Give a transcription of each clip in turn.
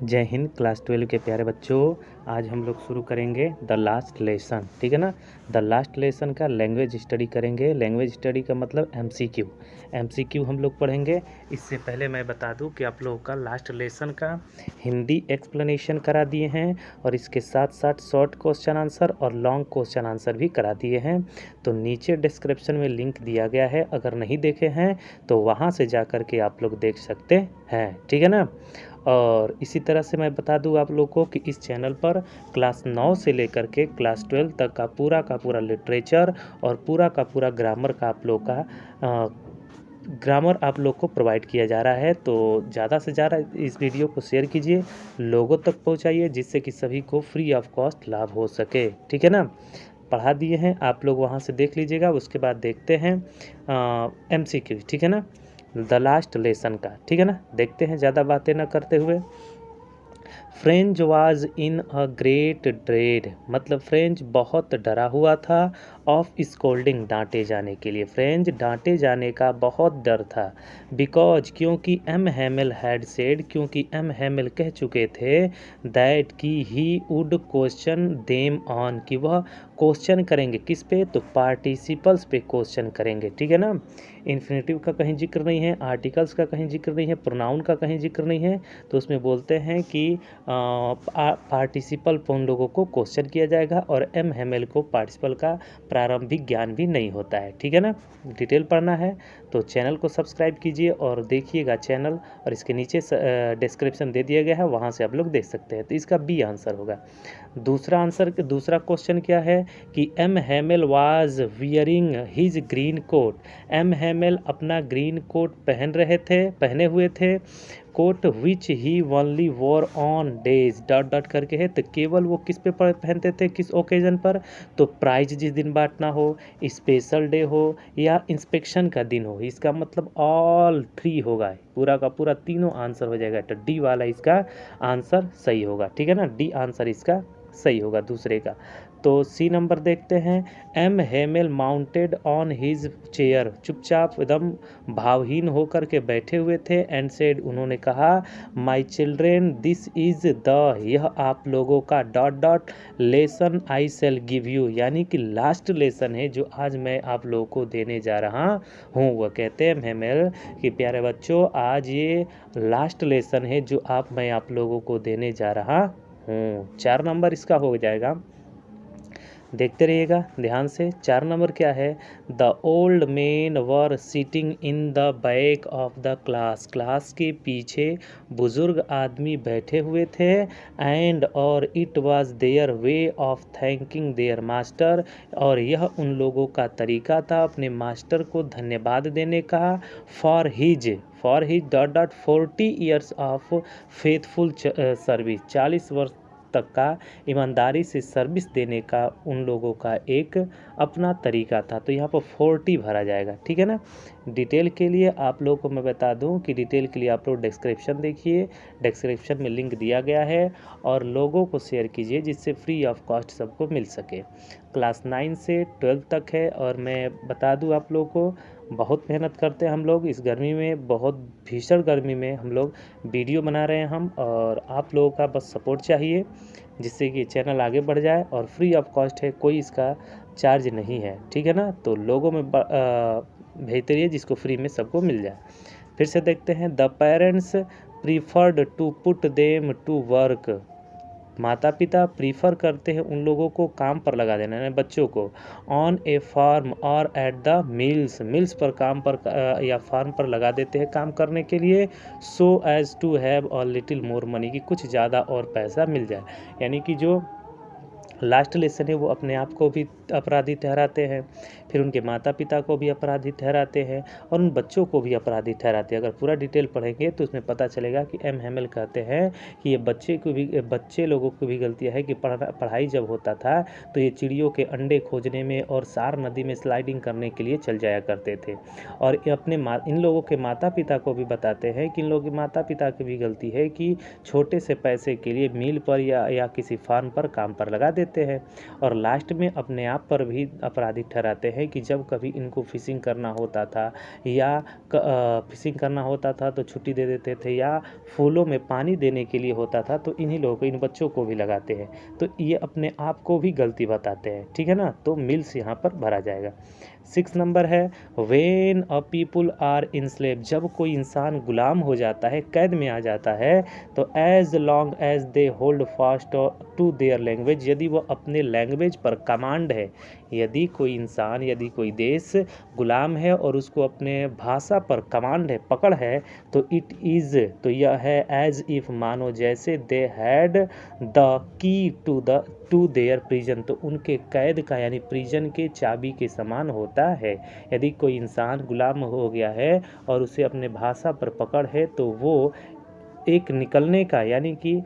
जय हिंद। क्लास 12 के प्यारे बच्चों, आज हम लोग शुरू करेंगे द लास्ट लेसन। ठीक है ना। द लास्ट लेसन का लैंग्वेज स्टडी करेंगे। लैंग्वेज स्टडी का मतलब एमसीक्यू। एमसीक्यू हम लोग पढ़ेंगे। इससे पहले मैं बता दूं कि आप लोगों का लास्ट लेसन का हिंदी एक्सप्लेनेशन करा दिए हैं और इसके साथ साथ शॉर्ट क्वेश्चन आंसर और लॉन्ग क्वेश्चन आंसर भी करा दिए हैं। तो नीचे डिस्क्रिप्शन में लिंक दिया गया है, अगर नहीं देखे हैं तो वहाँ से जा कर के आप लोग देख सकते हैं। ठीक है ना। और इसी तरह से मैं बता दूं आप लोगों को कि इस चैनल पर क्लास 9 से लेकर के क्लास 12 तक का पूरा लिटरेचर और पूरा का पूरा ग्रामर का आप लोग का ग्रामर आप लोग को प्रोवाइड किया जा रहा है। तो ज़्यादा से ज़्यादा इस वीडियो को शेयर कीजिए, लोगों तक पहुंचाइए, जिससे कि सभी को फ्री ऑफ कॉस्ट लाभ हो सके। ठीक है ना। पढ़ा दिए हैं, आप लोग वहां से देख लीजिएगा। उसके बाद देखते हैं एमसीक्यू। ठीक है ना, द लास्ट लेसन का। ठीक है ना, देखते हैं ज़्यादा बातें ना करते हुए। French was in a great dread, मतलब फ्रेंच बहुत डरा हुआ था। ऑफ स्कोल्डिंग, डांटे जाने के लिए। फ्रेंच डांटे जाने का बहुत डर था। बिकॉज, क्योंकि एम हैमिल हैड सेड, क्योंकि एम हैमिल कह चुके थे दैट कि he would question them on, कि वह क्वेश्चन करेंगे किस पे, तो पार्टिसिपल्स पे क्वेश्चन करेंगे। ठीक है ना। इन्फिनेटिव का कहीं जिक्र नहीं है, आर्टिकल्स का कहीं जिक्र नहीं है, प्रोनाउन का कहीं जिक्र नहीं है। तो उसमें बोलते हैं कि पार्टिसिपल पर उन लोगों को क्वेश्चन किया जाएगा और एम हैमिल को पार्टिसिपल का प्रारंभिक ज्ञान भी नहीं होता है। ठीक है ना। डिटेल पढ़ना है तो चैनल को सब्सक्राइब कीजिए और देखिएगा चैनल, और इसके नीचे डिस्क्रिप्शन दे दिया गया है, वहाँ से आप लोग देख सकते हैं। तो इसका बी आंसर होगा। दूसरा क्वेश्चन क्या है कि M Hamel was wearing his green coat. M Hamel अपना ग्रीन कोट पहने हुए थे। Coat which he only wore on days dot dot करके है, तो केवल वो किस पे पहनते थे, किस ओकेजन पर, तो प्राइज जिस दिन बांटना हो, स्पेशल डे हो, या इंस्पेक्शन का दिन हो। इसका मतलब ऑल 3 होगा, पूरा का पूरा तीनों आंसर हो जाएगा। तो डी वाला इसका आंसर सही होगा। ठीक है ना, डी आंसर इसका सही होगा दूसरे का। तो सी नंबर देखते हैं। M Hamel mounted on his chair, चुपचाप एकदम भावहीन होकर के बैठे हुए थे। एंड सेड, उन्होंने कहा, my children this is the, यह आप लोगों का dot dot lesson I shall give you, यानी कि लास्ट लेसन है जो आज मैं आप लोगों को देने जा रहा हूँ। वह कहते हैं हैमिल कि प्यारे बच्चों, आज ये लास्ट लेसन है जो मैं आप लोगों को देने जा रहा हूँ। 4 नंबर इसका हो जाएगा। देखते रहिएगा ध्यान से। 4 नंबर क्या है, the old man were sitting in the back of the class, class के पीछे बुजुर्ग आदमी बैठे हुए थे। एंड और it was their way of thanking their master, और यह उन लोगों का तरीका था अपने मास्टर को धन्यवाद देने का। For his dot dot 40 years of faithful service, 40 वर्ष तक का ईमानदारी से सर्विस देने का उन लोगों का एक अपना तरीका था। तो यहाँ पर 40 भरा जाएगा। ठीक है ना। डिटेल के लिए आप लोगों को मैं बता दूं कि डिटेल के लिए आप लोग डिस्क्रिप्शन देखिए, डिस्क्रिप्शन में लिंक दिया गया है, और लोगों को शेयर कीजिए जिससे फ्री ऑफ कॉस्ट सबको मिल सके। क्लास 9 से 12 तक है, और मैं बता दूं आप लोगों को, बहुत मेहनत करते हैं हम लोग इस गर्मी में, बहुत भीषण गर्मी में हम लोग वीडियो बना रहे हैं हम, और आप लोगों का बस सपोर्ट चाहिए जिससे कि चैनल आगे बढ़ जाए। और फ्री ऑफ कॉस्ट है, कोई इसका चार्ज नहीं है। ठीक है ना। तो लोगों में भेजते रहिए जिसको फ्री में सबको मिल जाए। फिर से देखते हैं, the parents preferred to put them to work, माता पिता प्रीफर करते हैं उन लोगों को काम पर लगा देना है, बच्चों को। ऑन ए फार्म और एट द मिल्स पर काम पर या फार्म पर लगा देते हैं काम करने के लिए। So as to have a little more money, कि कुछ ज़्यादा और पैसा मिल जाए। यानी कि जो लास्ट लेसन है वो अपने आप को भी अपराधी ठहराते हैं, फिर उनके माता पिता को भी अपराधी ठहराते हैं, और उन बच्चों को भी अपराधी ठहराते हैं। अगर पूरा डिटेल पढ़ेंगे तो उसमें पता चलेगा कि एम हैमिल कहते हैं कि ये बच्चे लोगों को भी गलतियाँ है कि पढ़ाई जब होता था तो ये चिड़ियों के अंडे खोजने में और सार नदी में स्लाइडिंग करने के लिए चल जाया करते थे। और इन लोगों के माता पिता को भी बताते हैं कि इन लोगों के माता पिता की भी गलती है कि छोटे से पैसे के लिए मिल पर या किसी फार्म पर काम पर लगा देते हैं, और लास्ट में अपने आप पर भी अपराधी ठहराते हैं है कि जब कभी इनको फिशिंग करना होता था या फिशिंग करना होता था तो छुट्टी दे देते थे, या फूलों में पानी देने के लिए होता था तो इन्हीं लोगों को, इन बच्चों को भी लगाते हैं। तो ये अपने आप को भी गलती बताते हैं, ठीक है ना। तो मिल्स यहाँ पर भरा जाएगा। 6 नंबर है when a people are enslaved, जब कोई इंसान गुलाम हो जाता है, कैद में आ जाता है, तो as long as they hold fast to their language, यदि वो अपने लैंग्वेज पर कमांड है, यदि कोई इंसान, यदि कोई देश गुलाम है और उसको अपने भाषा पर कमांड है, पकड़ है, तो इट इज़, तो यह है एज इफ, मानो जैसे they had the key to their prison, तो उनके कैद का यानी प्रिजन के चाबी के समान होता है। यदि कोई इंसान गुलाम हो गया है और उसे अपने भाषा पर पकड़ है, तो वो एक निकलने का यानी कि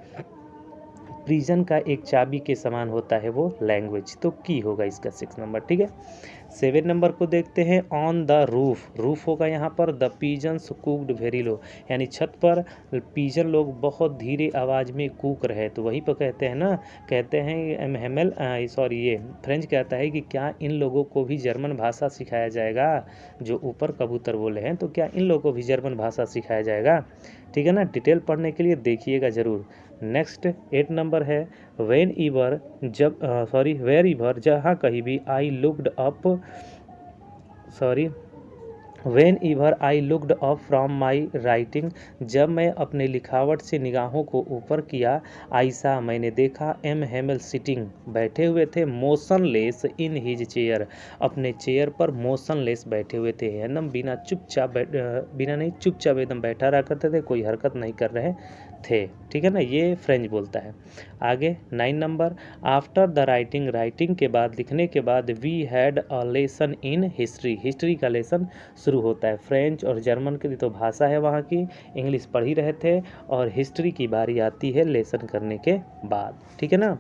प्रिजन का एक चाबी के समान होता है वो लैंग्वेज। तो की होगा इसका 6 नंबर, ठीक है। 7 नंबर को देखते हैं ऑन द रूफ, रूफ होगा यहाँ पर the pigeons cooked very low, यानी छत पर पीजन लोग बहुत धीरे आवाज़ में कूक रहे, तो वहीं पर कहते हैं ना, कहते हैं हेमल सॉरी ये फ्रेंच कहता है कि क्या इन लोगों को भी जर्मन भाषा सिखाया जाएगा, जो ऊपर कबूतर बोले हैं, तो क्या इन लोगों को भी जर्मन भाषा सिखाया जाएगा, ठीक है ना। डिटेल पढ़ने के लिए देखिएगा ज़रूर। नेक्स्ट 8 नंबर है वेन ईवर, जब वेर ईवर, जहाँ कहीं भी I looked up when ईवर I looked up from my writing, जब मैं अपने लिखावट से निगाहों को ऊपर किया, आयसा, मैंने देखा, एम हेमल सिटिंग, बैठे हुए थे, मोशनलेस इन हिज चेयर, अपने चेयर पर मोशनलेस बैठे हुए थे, एकदम बिना चुपचाप एकदम बैठा रहा करते थे, कोई हरकत नहीं कर रहे थे, ठीक है ना। ये फ्रेंच बोलता है। आगे 9 number after the writing, writing के बाद, लिखने के बाद, we had a lesson in history, history का लेसन शुरू होता है। फ्रेंच और जर्मन की तो भाषा है वहाँ की, इंग्लिश पढ़ ही रहे थे और हिस्ट्री की बारी आती है लेसन करने के बाद, ठीक है ना।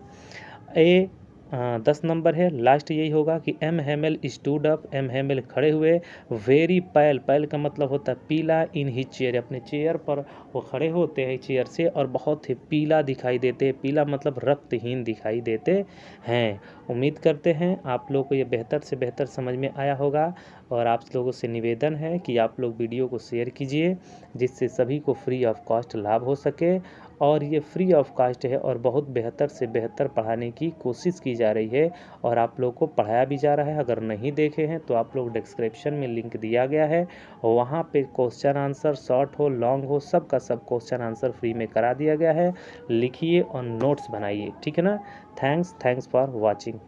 10 नंबर है लास्ट, यही होगा कि M Hemal stood up, M Hemal खड़े हुए, वेरी पैल, पैल का मतलब होता है पीला, इन ही चेयर, अपने चेयर पर वो खड़े होते हैं चेयर से और बहुत ही पीला दिखाई देते हैं, पीला मतलब रक्तहीन दिखाई देते हैं। उम्मीद करते हैं आप लोग को ये बेहतर से बेहतर समझ में आया होगा और आप लोगों से निवेदन है कि आप लोग वीडियो को शेयर कीजिए, जिससे सभी को फ्री ऑफ कॉस्ट लाभ हो सके। और ये फ्री ऑफ कॉस्ट है और बहुत बेहतर से बेहतर पढ़ाने की कोशिश की जा रही है और आप लोग को पढ़ाया भी जा रहा है। अगर नहीं देखे हैं तो आप लोग डिस्क्रिप्शन में लिंक दिया गया है, वहाँ पे क्वेश्चन आंसर शॉर्ट हो लॉन्ग हो सब का सब क्वेश्चन आंसर फ्री में करा दिया गया है। लिखिए और नोट्स बनाइए, ठीक है ना। Thanks for watching.